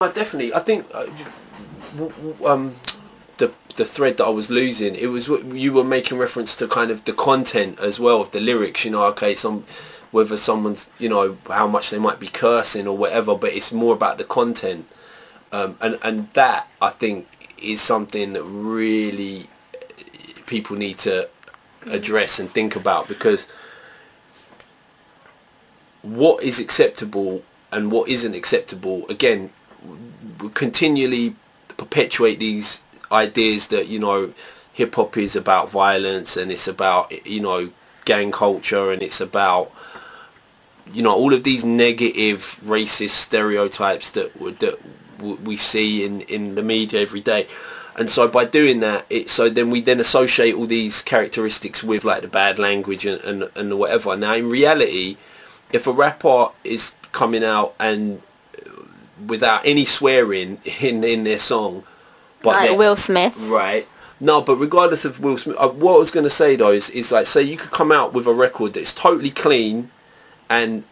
Definitely. I think the thread that I was losing, it was what you were making reference to, kind of the content as well of the lyrics. You know, okay, whether someone's, you know, how much they might be cursing or whatever, but it's more about the content, and that, I think, is something that really people need to address and think about, because what is acceptable and what isn't acceptable, again, continually perpetuate these ideas that, you know, hip hop is about violence, and it's about, you know, gang culture, and it's about, you know, all of these negative racist stereotypes that we see in the media every day. And so by doing that, we then associate all these characteristics with, like, the bad language and whatever. Now, in reality, if a rapper is coming out and without any swearing in their song, but like Will Smith, right? No, but regardless of Will Smith, what I was going to say though is like, say you could come out with a record that's totally clean and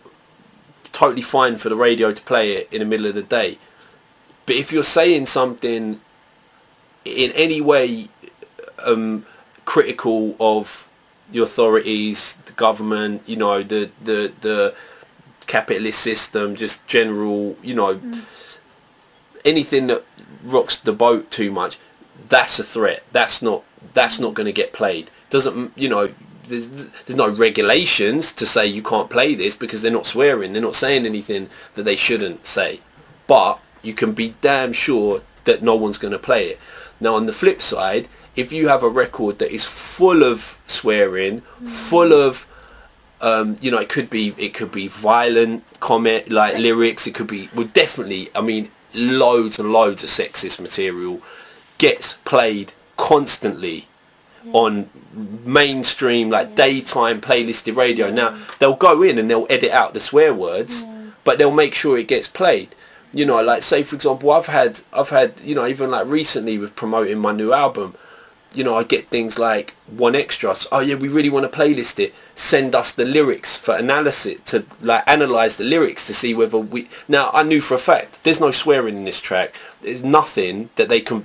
totally fine for the radio to play it in the middle of the day, but if you're saying something in any way critical of the authorities, the government, you know, the capitalist system, just general, you know, anything that rocks the boat too much, that's a threat. That's not going to get played. Doesn't, you know, there's no regulations to say you can't play this, because they're not swearing, they're not saying anything that they shouldn't say, but you can be damn sure that no one's going to play it. Now, on the flip side, if you have a record that is full of swearing, full of you know, it could be violent comment, like lyrics, it could be, well, definitely, I mean, loads and loads of sexist material gets played constantly on mainstream, like daytime playlisted radio. Now, they'll go in and they'll edit out the swear words, but they'll make sure it gets played. You know, like, say for example, I've had, you know, even like recently with promoting my new album, you know, I get things like 1Extra. So, oh yeah, we really want to playlist it. Send us the lyrics for analysis, to like analyze the lyrics to see whether we. Now, I knew for a fact there's no swearing in this track. There's nothing they can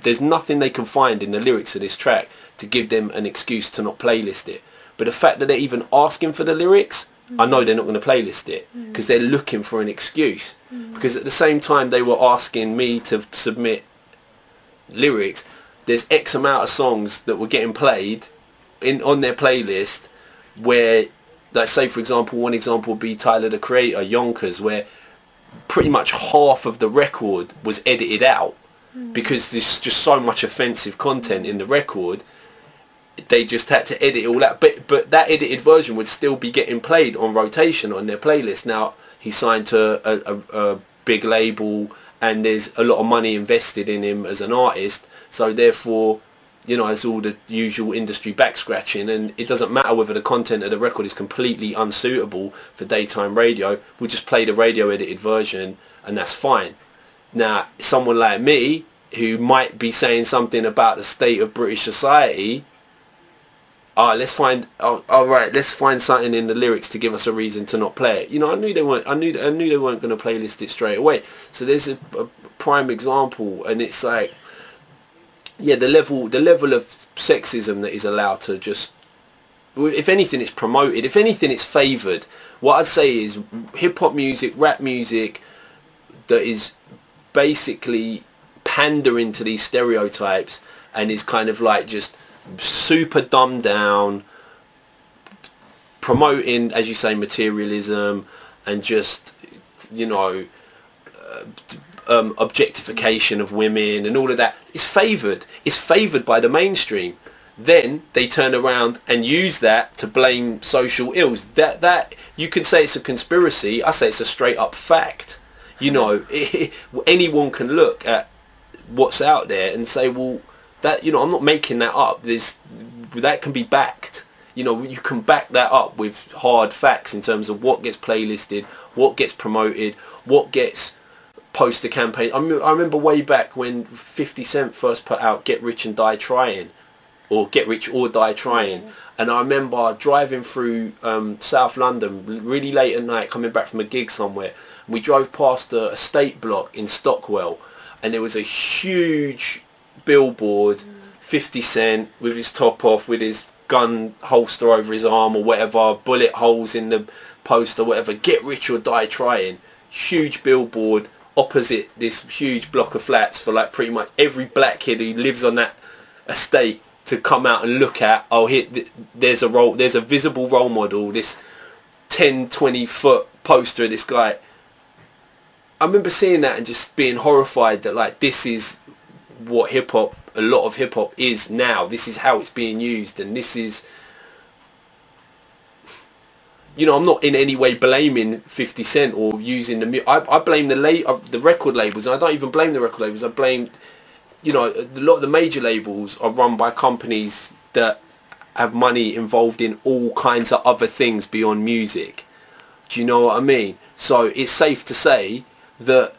find in the lyrics of this track to give them an excuse to not playlist it. But the fact that they're even asking for the lyrics, I know they're not going to playlist it, because they're looking for an excuse. Because at the same time they were asking me to submit lyrics, there's X amount of songs that were getting played on their playlist where, let's say for example, one example would be Tyler the Creator, Yonkers, where pretty much half of the record was edited out because there's just so much offensive content in the record. They just had to edit it all out, but that edited version would still be getting played on rotation on their playlist. Now, he signed to a big label, and there's a lot of money invested in him as an artist, so therefore, you know, it's all the usual industry back scratching, and it doesn't matter whether the content of the record is completely unsuitable for daytime radio. We'll just play the radio edited version, and that's fine. Now, someone like me, who might be saying something about the state of British society, let's find something in the lyrics to give us a reason to not play it. You know, I knew they weren't going to playlist it straight away. So there's a prime example, and it's like, yeah, the level of sexism that is allowed to just, if anything, it's promoted. If anything, it's favoured. What I'd say is hip hop music, rap music that is basically pandering to these stereotypes and is kind of like just super dumbed down, promoting, as you say, materialism and just, you know, objectification of women and all of that. It's favoured by the mainstream. Then they turn around and use that to blame social ills. That you can say it's a conspiracy. I say it's a straight up fact. You know, anyone can look at what's out there and say, well, that, you know, I'm not making that up. That can be backed. You know, you can back that up with hard facts in terms of what gets playlisted, what gets promoted, what gets poster campaign. I remember way back when 50 Cent first put out Get Rich and Die Trying, or Get Rich or Die Trying, and I remember driving through South London really late at night, coming back from a gig somewhere, and we drove past a estate block in Stockwell, and there was a huge billboard, 50 Cent with his top off, with his gun holster over his arm or whatever, bullet holes in the poster, whatever, get rich or die trying. Huge billboard opposite this huge block of flats for like pretty much every black kid who lives on that estate to come out and look at. Oh, here, there's a visible role model, this 10-20 foot poster of this guy. I remember seeing that and just being horrified that like this is what hip hop, a lot of hip hop is now. This is how it's being used, and this is, you know, I'm not in any way blaming 50 Cent or using the I blame the record labels. And I don't even blame the record labels. I blame, you know, a lot of the major labels are run by companies that have money involved in all kinds of other things beyond music. Do you know what I mean? So it's safe to say that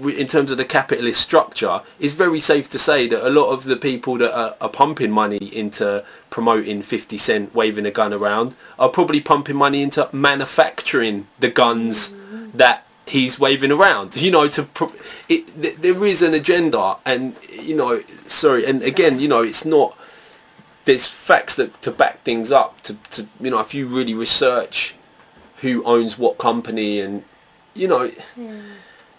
in terms of the capitalist structure, it's very safe to say that a lot of the people that are pumping money into promoting 50 Cent waving a gun around are probably pumping money into manufacturing the guns that he's waving around. You know, there is an agenda, and you know, sorry, and again, you know, it's not. There's facts that to back things up. To you know, if you really research who owns what company, and you know.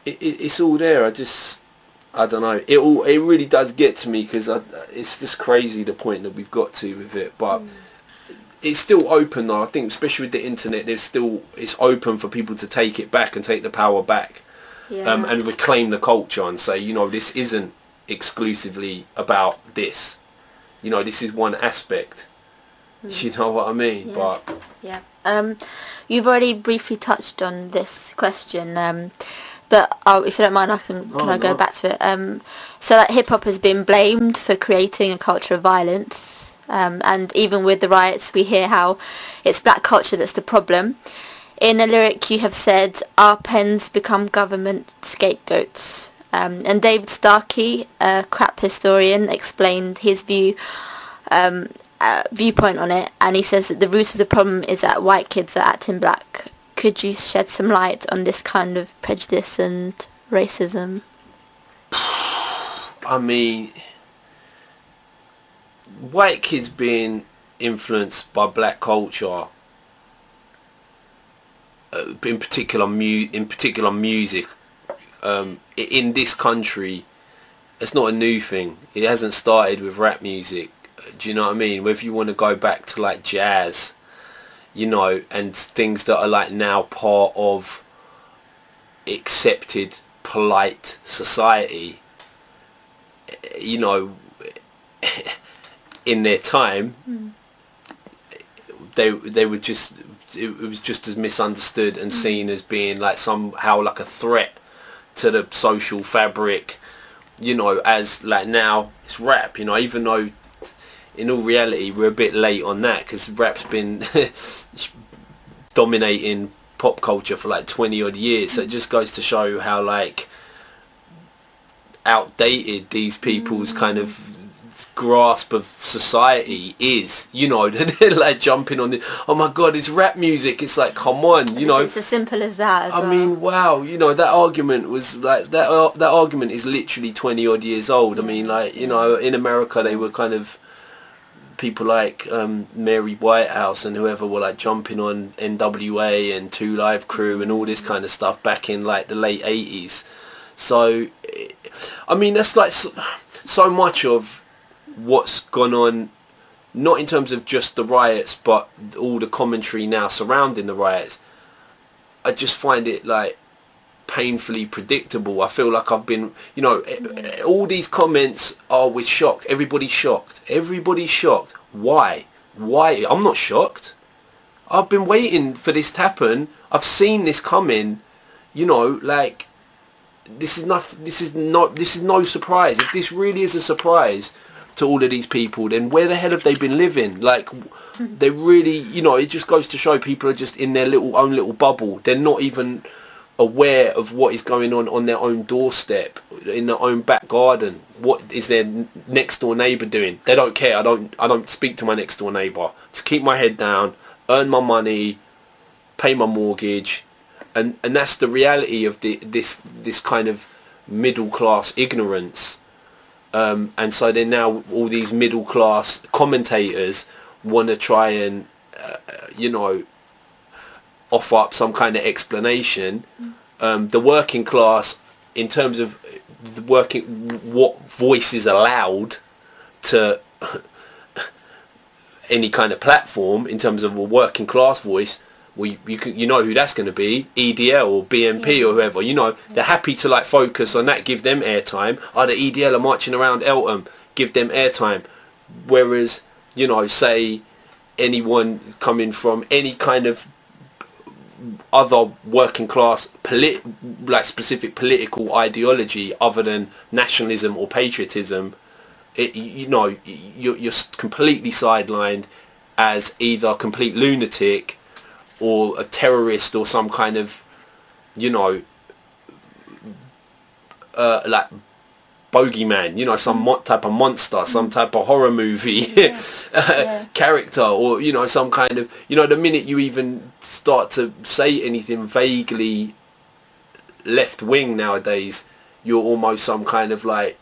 It's all there. I don't know. It really does get to me because it's just crazy the point that we've got to with it. But it's still open though. I think especially with the internet, it's open for people to take it back and take the power back, and reclaim the culture and say, you know, this isn't exclusively about this. You know, this is one aspect. You know what I mean? Yeah. But yeah. You've already briefly touched on this question. But if you don't mind, can I go back to it? So like hip hop has been blamed for creating a culture of violence, and even with the riots, we hear how it's black culture that's the problem. In a lyric, you have said, "Our pens become government scapegoats." And David Starkey, a crap historian, explained his viewpoint on it, and he says that the root of the problem is that white kids are acting black. Could you shed some light on this kind of prejudice and racism? I mean, white kids being influenced by black culture, in particular music, in this country, it's not a new thing. It hasn't started with rap music. Do you know what I mean? Whether you want to go back to like jazz, you know, and things that are like now part of accepted polite society, you know, in their time, they were just, it was just as misunderstood and seen as being like somehow like a threat to the social fabric, you know, as like now it's rap, you know, even though in all reality we're a bit late on that because rap's been dominating pop culture for like 20 odd years. So it just goes to show how like outdated these people's kind of grasp of society is, you know. They're like jumping on the, oh my god, it's rap music. It's like, come on, you know. It's as simple as that as I mean, wow, you know, that argument was like that argument is literally 20 odd years old. I mean, like, you know, in America they were kind of, people like Mary Whitehouse and whoever were like jumping on NWA and Two Live Crew and all this kind of stuff back in like the late 80s. So I mean, that's like so much of what's gone on, not in terms of just the riots but all the commentary now surrounding the riots. I just find it like painfully predictable. I feel like I've been, you know, all these comments are, we're shocked, everybody's shocked, why I'm not shocked. I've been waiting for this to happen. I've seen this coming, you know, like this is no surprise. If this really is a surprise to all of these people, then where the hell have they been living? Like, they really, you know, it just goes to show people are just in their own little bubble. They're not even aware of what is going on their own doorstep, in their own back garden. What is their next door neighbour doing? They don't care. I don't speak to my next door neighbour. Just keep my head down, earn my money, pay my mortgage, and that's the reality of this kind of middle class ignorance, and so then now all these middle class commentators want to try and offer up some kind of explanation. The working class, in terms of the what voice is allowed to any kind of platform, in terms of a working class voice, well, you know who that's going to be, EDL or BNP or whoever. They're happy to like focus on that, give them airtime. The EDL are marching around Eltham, give them airtime. Whereas say anyone coming from any kind of other working class specific political ideology other than nationalism or patriotism, you're completely sidelined as either a complete lunatic or a terrorist or some kind of like bogeyman, some type of monster, some type of horror movie character, or some kind of the minute you even start to say anything vaguely left wing nowadays, you're almost some kind of like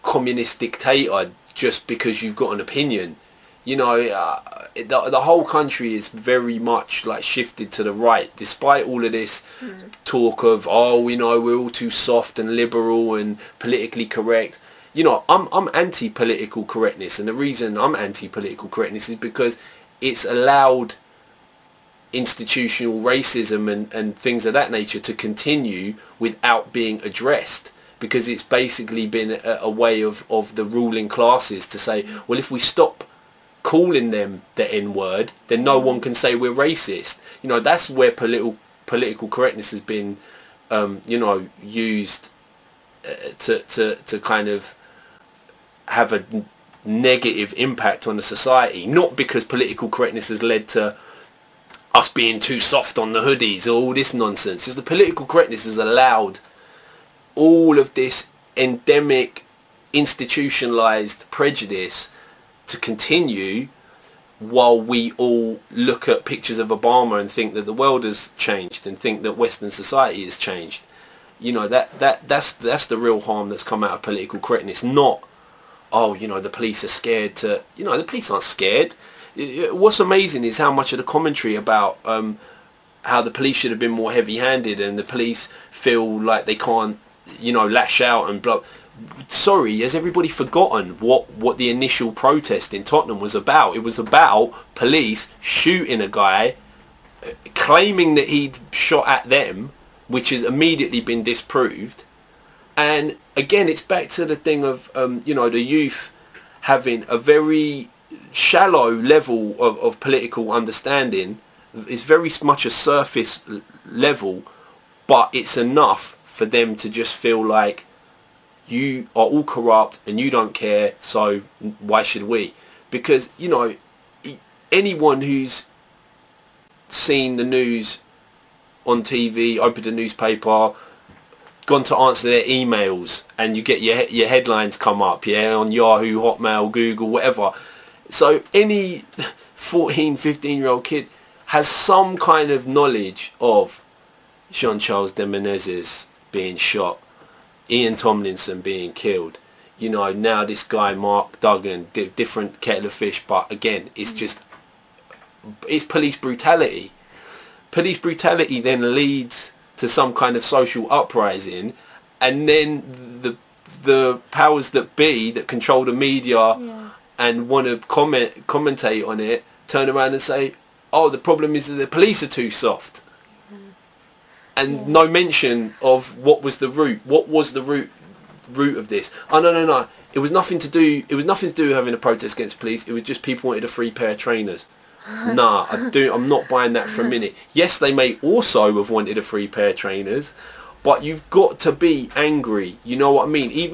communist dictator just because you've got an opinion. The whole country is very much like shifted to the right, despite all of this talk of we're all too soft and liberal and politically correct. I'm anti-political correctness, and the reason I'm anti-political correctness is because it's allowed institutional racism and things of that nature to continue without being addressed, because it's basically been a way of the ruling classes to say, well, if we stop calling them the N-word, then no one can say we're racist. That's where political correctness has been used to kind of have a negative impact on the society, not because political correctness has led to us being too soft on the hoodies or all this nonsense. It's the political correctness has allowed all of this endemic institutionalized prejudice to continue, while we all look at pictures of Obama and think that the world has changed and think that Western society has changed. That's the real harm that's come out of political correctness, not the police are scared to, the police aren't scared. What's amazing is how much of the commentary about how the police should have been more heavy-handed and the police feel like they can't lash out and blah. Sorry, has everybody forgotten what the initial protest in Tottenham was about? It was about police shooting a guy, claiming that he'd shot at them, which has immediately been disproved. And again, it's back to the thing of the youth having a very shallow level of political understanding. It's very much a surface level, but it's enough for them to just feel like you are all corrupt and you don't care, so why should we? Because anyone who's seen the news on TV, opened a newspaper, gone to answer their emails, and you get your headlines come up on Yahoo, Hotmail, Google, whatever. So any 14, 15-year-old kid has some kind of knowledge of Jean-Charles de Menezes being shot, Ian Tomlinson being killed, now this guy Mark Duggan, different kettle of fish, but again, it's police brutality. Police brutality then leads to some kind of social uprising, and then the powers that be that control the media and want to commentate on it turn around and say, the problem is that the police are too soft. And no mention of what was the root. What was the root of this? No. It was nothing to do with having a protest against police. It was just people wanted a free pair of trainers. Nah, I'm not buying that for a minute. Yes, they may also have wanted a free pair of trainers, but you've got to be angry. You know what I mean? You've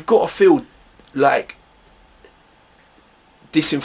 got to feel like disinformation